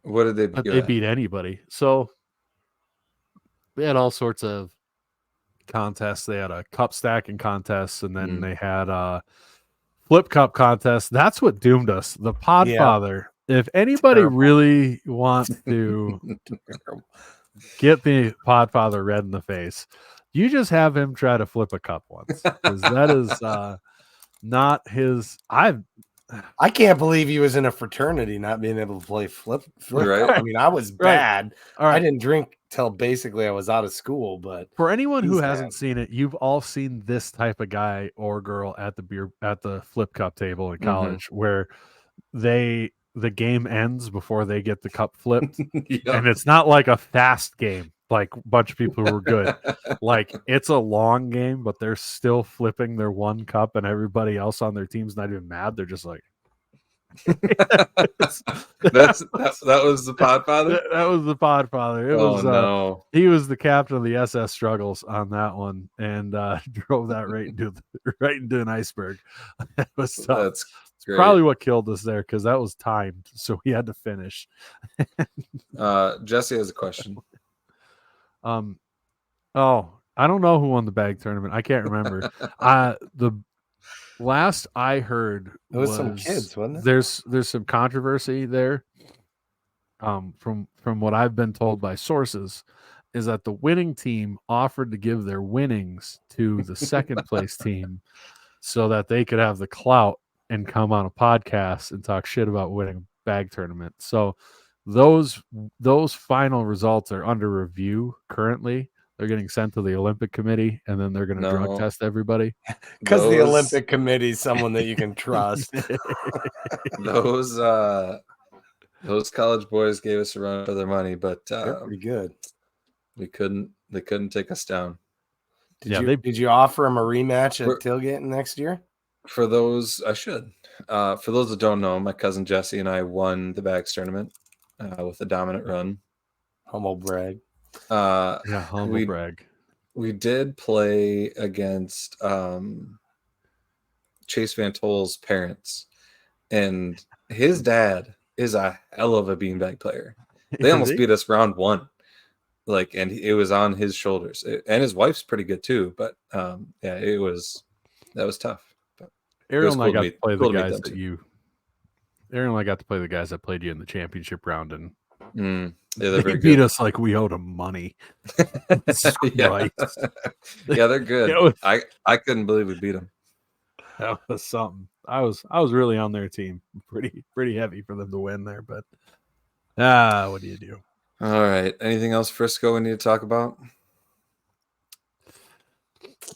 What did they beat? They beat anybody. So they had all sorts of contests. They had a cup stacking contest, and then they had a flip cup contest. That's what doomed us. The Podfather. Yeah. If anybody really wants to get the Podfather red in the face, you just have him try to flip a cup once. Because that is not his. I can't believe he was in a fraternity not being able to play flip. Right. I mean, I was bad. All right. I didn't drink till basically I was out of school. But for anyone who hasn't seen it, you've all seen this type of guy or girl at the flip cup table in college, where the game ends before they get the cup flipped, and it's not like a fast game. Like a bunch of people who were good. Like it's a long game, but they're still flipping their one cup and everybody else on their team's not even mad. They're just like that was the Podfather? That was the Podfather. He was the captain of the SS Struggles on that one and drove that right into an iceberg. It was tough. That's Great. Probably what killed us there because that was timed, so we had to finish. Jesse has a question. Oh, I don't know who won the bag tournament. I can't remember. The last I heard It was some kids, wasn't it? There's some controversy there. From what I've been told by sources, is that the winning team offered to give their winnings to the second place team so that they could have the clout and come on a podcast and talk shit about winning a bag tournament. So those final results are under review currently. They're getting sent to the Olympic Committee, and then they're going to drug test everybody. Because the Olympic Committee is someone that you can trust. Those college boys gave us a run for their money, but they're pretty good. They couldn't take us down. Did you offer them a rematch at tailgate next year? For those, I should. For those that don't know, my cousin Jesse and I won the bags tournament with a dominant run. Humble brag. Humble brag. We did play against Chase Van Tol's parents, and his dad is a hell of a beanbag player. They almost beat us round one. And it was on his shoulders, and his wife's pretty good too. But that was tough. But Ariel and I got to play the guys that you. Ariel and I got to play the guys that played you in the championship round, and they're very beat good. us like we owed them money. Yeah, they're good. I couldn't believe we beat them. That was something. I was really on their team, pretty heavy for them to win there. But what do you do? All right. Anything else, Frisco, we need to talk about?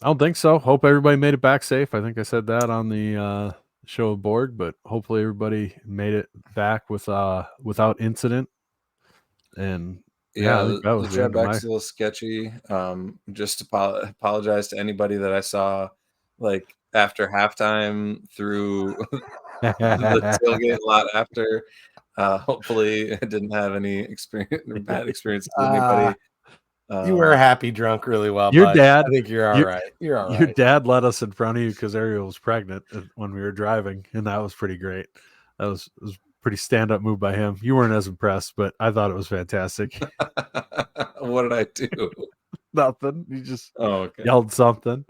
I don't think so. Hope everybody made it back safe. I think I said that on the show of Borg, but hopefully everybody made it back without incident. And the trip back's a little sketchy. Just apologize to anybody that I saw after halftime through the tailgate a lot after. Hopefully I didn't have any bad experiences with anybody. You were happy drunk really well. Your dad, I think you're all right. You're all right. Your dad let us in front of you because Ariel was pregnant when we were driving, and that was pretty great. That was pretty stand-up move by him. You weren't as impressed, but I thought it was fantastic. What did I do? Nothing. You just yelled something.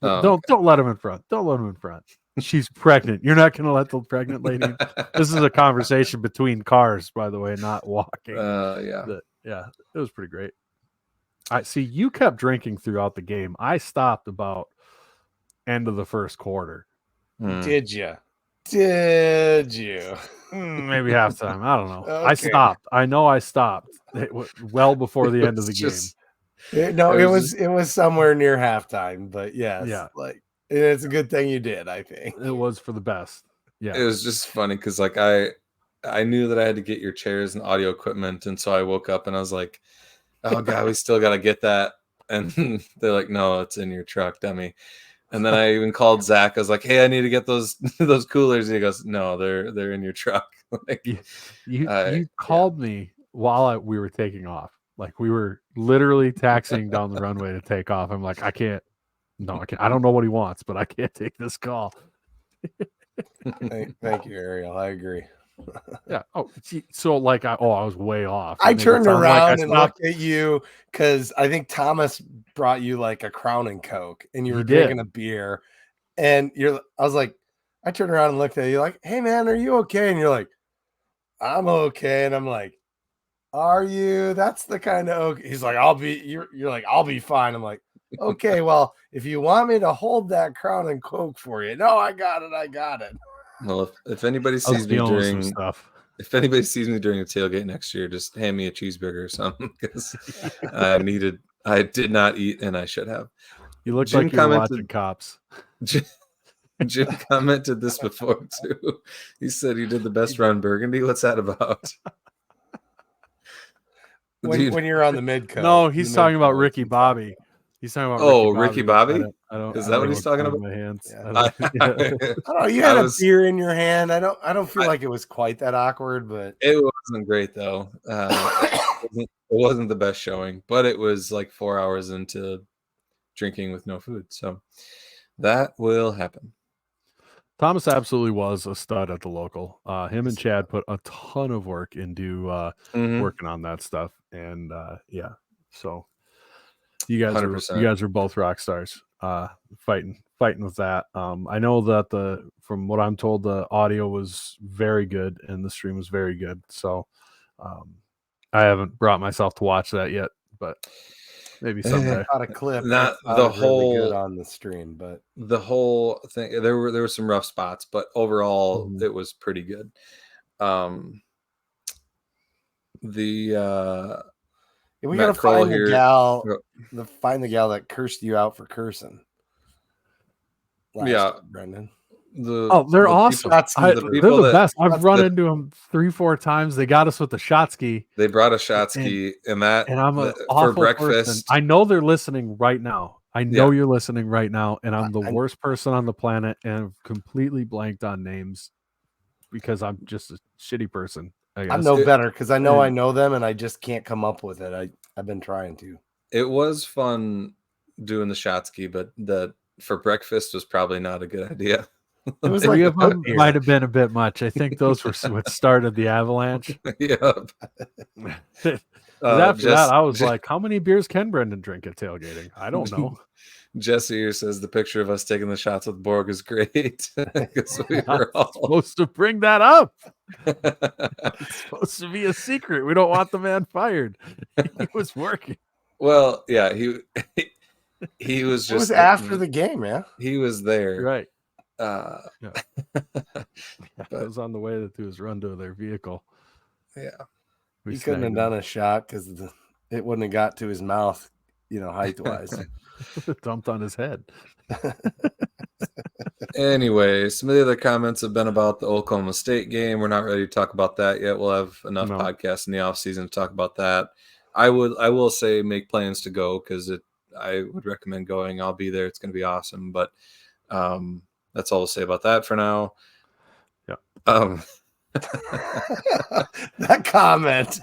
Don't let him in front. Don't let him in front. She's pregnant. You're not going to let the pregnant lady. This is a conversation between cars, by the way, not walking. It was pretty great. I see you kept drinking throughout the game. I stopped about end of the first quarter. Did you? Maybe halftime. I don't know. Okay. I stopped. I know I stopped well before the end of the game. It was somewhere near halftime, but yes, it's a good thing you did. I think it was for the best. Yeah, it was just funny because I knew that I had to get your chairs and audio equipment, and so I woke up and I was like, "Oh God, we still got to get that." And they're like, "No, it's in your truck, dummy." And then I even called Zach. I was like, "Hey, I need to get those coolers." And he goes, "No, they're in your truck." You called me while we were taking off. Like we were literally taxiing down the runway to take off. I'm like, I can't. I don't know what he wants, but I can't take this call. Thank you, Ariel. I agree. Yeah. Oh, so I was way off. I turned around and looked at you because I think Thomas brought you like a Crown and Coke, and you were drinking a beer, and I was like, I turned around and looked at you like, "Hey man, are you okay?" And you're like, "I'm okay," and I'm like, "Are you?" That's the kind of okay. He's like, You're like, "I'll be fine." I'm like, "Okay, well, if you want me to hold that Crown and Coke for you." "No, I got it. Well, if anybody sees me during if anybody sees me during a tailgate next year, just hand me a cheeseburger or something because I did not eat and I should have. You look like you're watching Cops. Jim commented this before too. He said you did the best run Burgundy. What's that about? When you're on the mid-coast. No, he's talking about Ricky Bobby. He's talking about Ricky Bobby. Is that what he's talking about? My hands. Yeah. I don't know. You had a beer in your hand. I don't feel like it was quite that awkward, but it wasn't great though. It wasn't the best showing, but it was like 4 hours into drinking with no food, so that will happen. Thomas absolutely was a stud at the local. Him and Chad put a ton of work into working on that stuff, and so you guys 100%. are both rock stars. Fighting with that. I know that from what I'm told, the audio was very good and the stream was very good. So I haven't brought myself to watch that yet, but maybe someday. I caught a clip. Not It the sounded really whole good on the stream, but the whole thing. There were some rough spots, but overall Mhm. it was pretty good. The we Matt gotta Kroll find here- the gal that cursed you out for cursing. last Yeah. year, Brendan. They're awesome. Shotsky, They're the best. I've run into them 3-4 times. They got us with the Shotsky. They brought a Shotsky, and I'm an for awful breakfast. person. I know they're listening right now. I know Yeah. you're listening right now, and I'm the worst person on the planet, and I've completely blanked on names because I'm just a shitty person. I I'm guess. no better because I know them, and I just can't come up with it. I've been trying to. It was fun doing the Shotsky, but for breakfast was probably not a good idea. It was Three like of them might have been a bit much. I think those were what started the avalanche. Yep. After that, I was like, how many beers can Brendan drink at tailgating? I don't know. Jesse here says the picture of us taking the shots with Borg is great. Because we Not were all supposed to bring that up. It's supposed to be a secret. We don't want the man fired. He was working. Well, yeah, he was just. It was after the game, man. He was there, Right. But, It was on the way to his run to their vehicle. Yeah, He couldn't have done a shot because it wouldn't have got to his mouth, height wise. Dumped on his head. Anyway, some of the other comments have been about the Oklahoma State game. We're not ready to talk about that yet. We'll have enough podcasts in the off season to talk about that. I will say make plans to go because I would recommend going. I'll be there. It's going to be awesome. But that's all I'll say about that for now. Yeah. That comment.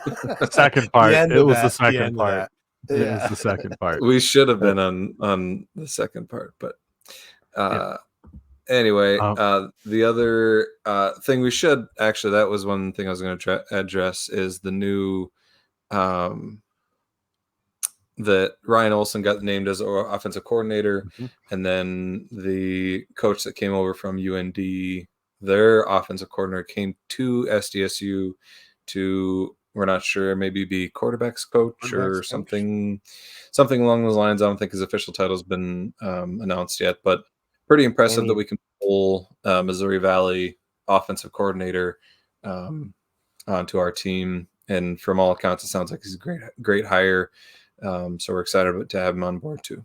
Second part. It was the second part. It was the second part. We should have been on the second part, but anyway, the other thing we should actually, that was one thing I was going to address is the new that Ryan Olson got named as offensive coordinator, and then the coach that came over from UND, their offensive coordinator, came to SDSU to, we're not sure, maybe be quarterbacks coach or something along those lines. I don't think his official title has been announced yet, but pretty impressive that we can pull Missouri Valley offensive coordinator onto our team. And from all accounts, it sounds like he's a great hire. So we're excited to have him on board too.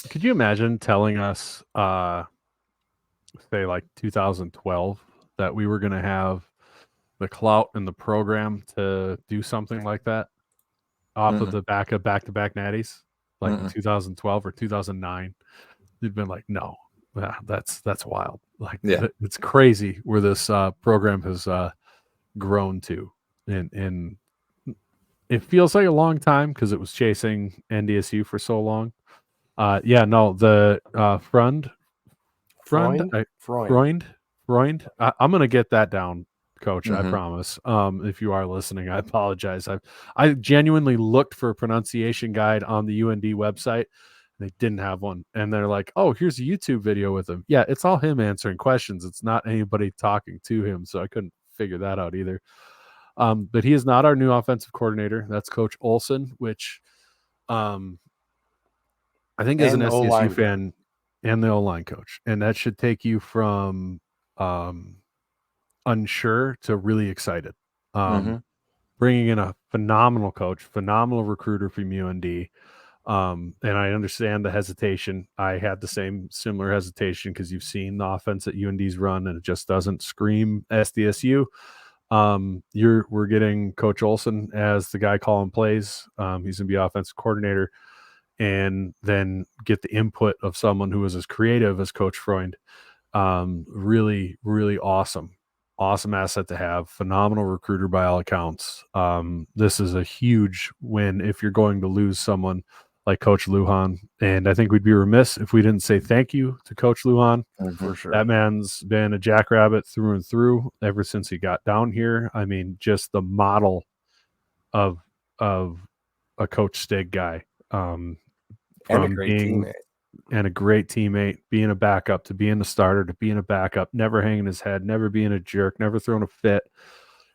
Could you imagine telling us, say like 2012, that we were going to have the clout in the program to do something like that off of the back of back-to-back natties, like in 2012 or 2009? You'd been like, no, that's wild. Like, it's crazy where this program has grown to, and it feels like a long time because it was chasing NDSU for so long. The Freund. I'm gonna get that down, Coach. I promise. If you are listening, I apologize. I genuinely looked for a pronunciation guide on the UND website. They didn't have one, and they're like, "Oh, here's a YouTube video with him." Yeah, it's all him answering questions. It's not anybody talking to him, so I couldn't figure that out either. But he is not our new offensive coordinator. That's Coach Olson, which I think is an SDSU fan and the O-line coach. And that should take you from unsure to really excited. Bringing in a phenomenal coach, phenomenal recruiter from UND. And I understand the hesitation. I had the similar hesitation because you've seen the offense that UND's run and it just doesn't scream SDSU. We're getting Coach Olson as the guy calling plays. He's gonna be offensive coordinator, and then get the input of someone who is as creative as Coach Freund. Really, really awesome asset to have. Phenomenal recruiter by all accounts. This is a huge win if you're going to lose someone like Coach Lujan. And I think we'd be remiss if we didn't say thank you to Coach Lujan. For sure. That man's been a Jackrabbit through and through ever since he got down here. I mean, just the model of a Coach Stig guy. And a great teammate. And a great teammate, being a backup to being a starter to being a backup, never hanging his head, never being a jerk, never throwing a fit,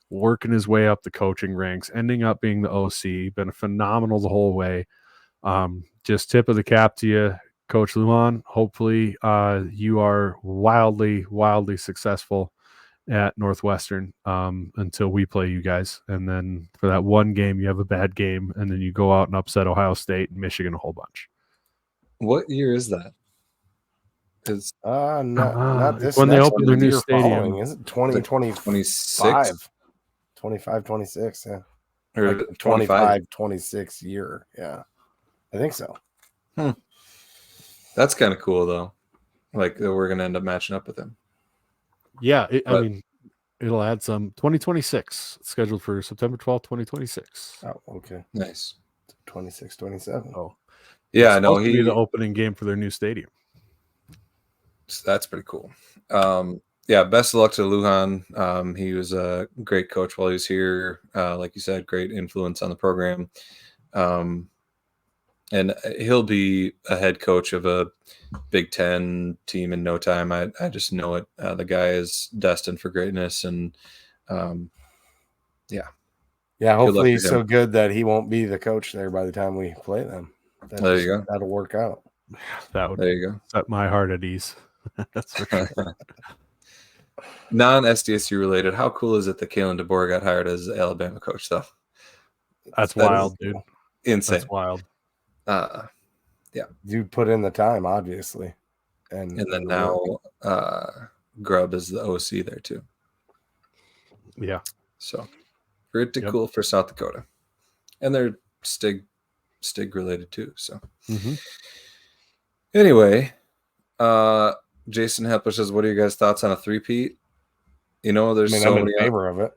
working his way up the coaching ranks, ending up being the OC, been phenomenal the whole way. Just tip of the cap to you, Coach Lujan. Hopefully you are wildly, wildly successful at Northwestern until we play you guys. And then for that one game, you have a bad game, and then you go out and upset Ohio State and Michigan a whole bunch. What year is that? Is not this when they next open one, their the new year stadium. following, is it 2025? 26 25, 26, yeah. or Like 25? 25, 26 year. Yeah. I think so. That's kind of cool though. Like we're gonna end up matching up with him. Yeah, I mean, it'll add some. 2026, scheduled for September 12th, 2026. Oh, okay. Nice. 26, 27. Oh, Yeah, it's I know. supposed to be the opening game for their new stadium. So that's pretty cool. Yeah, best of luck to Lujan. He was a great coach while he was here. Like you said, great influence on the program. And he'll be a head coach of a Big Ten team in no time. I just know it. The guy is destined for greatness, and yeah. Hopefully he's so good that he won't be the coach there by the time we play them. There you go. That'll work out. That would there you go. Set my heart at ease. That's for sure. Non-SDSU related, how cool is it that Kalen DeBoer got hired as Alabama coach, though? That's wild, dude. Insane. That's wild. Yeah. You put in the time, obviously. And then now Grubb is the OC there, too. Yeah. So, pretty cool for South Dakota. And they're Stig related, too. So, Anyway, Jason Hepler says, what are you guys' thoughts on a three-peat? You know, there's so many in favor of it.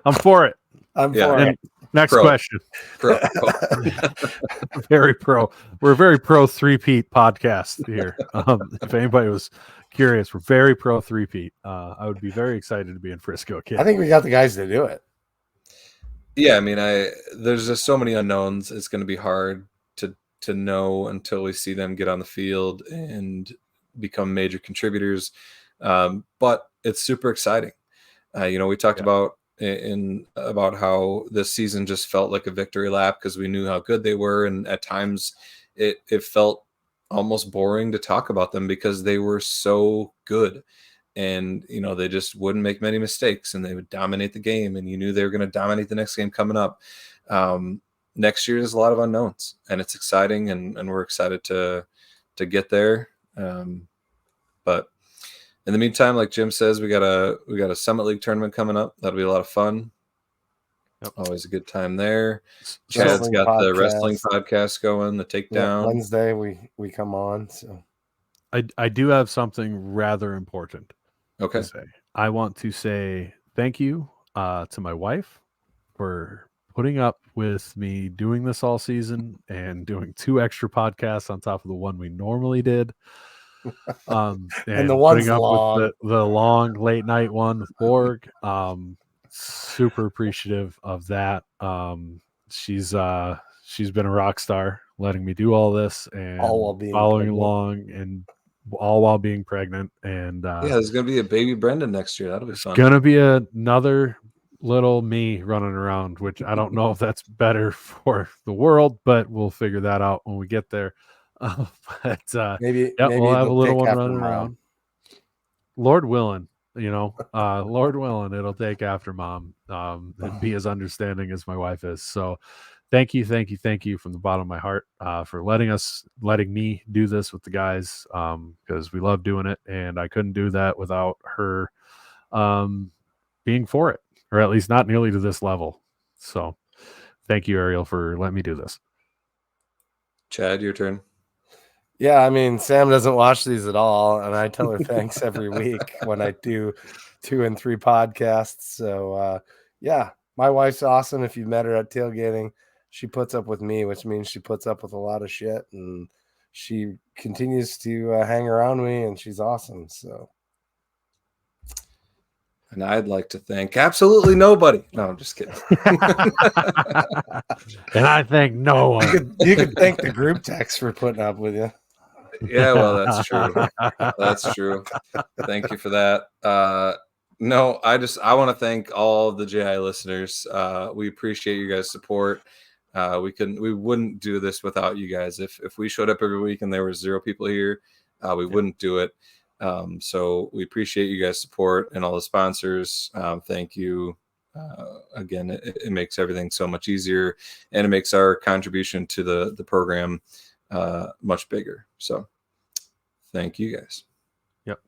I'm for it. I'm for it. Next question. Pro. Very pro. We're a very pro three-peat podcast here. If anybody was curious, we're very pro three-peat. I would be very excited to be in Frisco again. I think we got the guys to do it. Yeah, I mean, there's just so many unknowns. It's going to be hard to know until we see them get on the field and become major contributors. But it's super exciting. We talked about how this season just felt like a victory lap because we knew how good they were, and at times it felt almost boring to talk about them because they were so good, and they just wouldn't make many mistakes, and they would dominate the game, and you knew they were going to dominate the next game coming up. Next year is a lot of unknowns, and it's exciting, and we're excited to get there. But in the meantime, like Jim says, we got a Summit League tournament coming up. That'll be a lot of fun. Yep. Always a good time there. Chad's got the wrestling podcast going, the Takedown. Wednesday we come on. So I do have something rather important. Okay. To say. I want to say thank you to my wife for putting up with me doing this all season and doing 2 extra podcasts on top of the one we normally did. And the one's up long. with the long late night one with Borg. Super appreciative of that. She's been a rock star letting me do all this and all while being following pregnant. along, and all while being pregnant. And there's gonna be a baby Brendan next year. That'll be fun. Gonna be another little me running around, which I don't know if that's better for the world, but we'll figure that out when we get there. Maybe we'll have a little one running around. Lord willing, Lord willing, it'll take after mom and be as understanding as my wife is. So thank you from the bottom of my heart for letting me do this with the guys, because we love doing it, and I couldn't do that without her being for it, or at least not nearly to this level. So thank you, Ariel, for letting me do this. Chad, your turn. Yeah, I mean, Sam doesn't watch these at all, and I tell her thanks every week when I do 2 and 3 podcasts. So, my wife's awesome. If you met her at tailgating, she puts up with me, which means she puts up with a lot of shit, and she continues to hang around me, and she's awesome. So. And I'd like to thank absolutely nobody. No, I'm just kidding. And I thank no one. You could thank the group text for putting up with you. Yeah, well, that's true. That's true. Thank you for that. No, I want to thank all of the JI listeners. We appreciate you guys' support. We wouldn't do this without you guys. If we showed up every week and there were 0 people here, we wouldn't do it. So we appreciate you guys' support and all the sponsors. Thank you. Again, it makes everything so much easier, and it makes our contribution to the program much bigger. So thank you guys. Yep.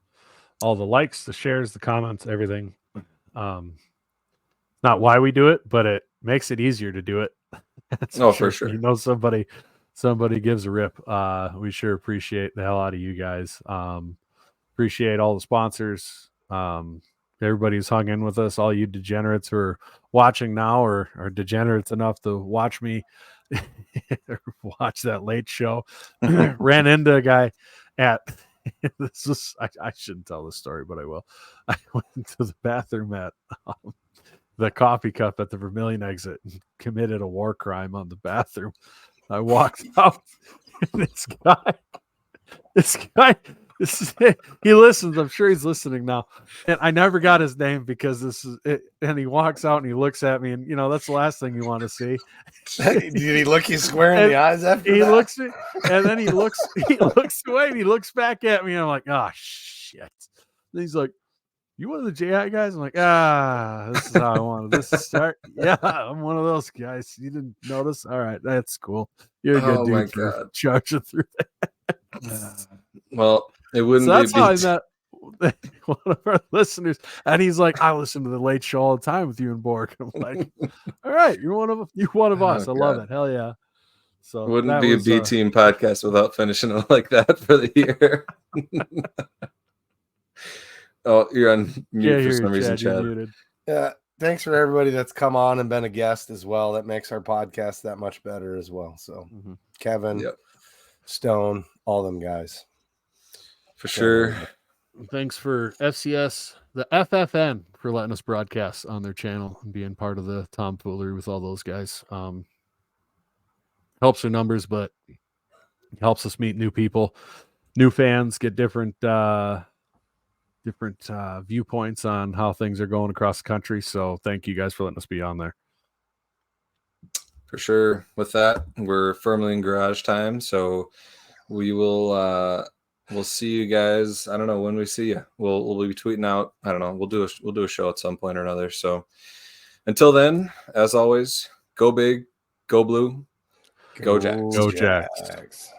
All the likes, the shares, the comments, everything. Not why we do it, but it makes it easier to do it. For sure. You know, somebody gives a rip. We sure appreciate the hell out of you guys. Appreciate all the sponsors. Everybody who's hung in with us, all you degenerates who are watching now or are degenerates enough to watch me or watch that late show. Ran into a guy at this is I shouldn't tell this story, but I will. I went to the bathroom at the coffee cup at the Vermilion exit and committed a war crime on the bathroom. I walked out, and this guy, he listens. I'm sure he's listening now. And I never got his name because this is it. And he walks out and he looks at me, and you know that's the last thing you want to see. Did he look you square in the eyes after he that? looks, and then he looks away and he looks back at me, and I'm like, oh shit. And he's like, "You one of the JI guys?" I'm like, this is how I wanted this to start. Yeah, I'm one of those guys. You didn't notice? All right, that's cool. You're a good dude for charging through that. Well, it wouldn't so be. That's how I met one of our listeners, and he's like, "I listen to the Late Show all the time with you and Borg." I'm like, "All right, you're one of us. I love it. Hell yeah!" So wouldn't be a B team podcast without finishing it like that for the year. Oh, you're on mute for some reason, Chad. Yeah, thanks for everybody that's come on and been a guest as well. That makes our podcast that much better as well. So, Kevin, Stone, all them guys. For sure. Thanks for FCS, the FFN, for letting us broadcast on their channel and being part of the tomfoolery with all those guys. Helps their numbers, but helps us meet new people, new fans, get different viewpoints on how things are going across the country. So thank you guys for letting us be on there. For sure. With that, we're firmly in garage time. So we will we'll see you guys. I don't know when we see you. We'll be tweeting out. I don't know. We'll do a show at some point or another. So until then, as always, go big, go blue, go Jacks. Go Jacks.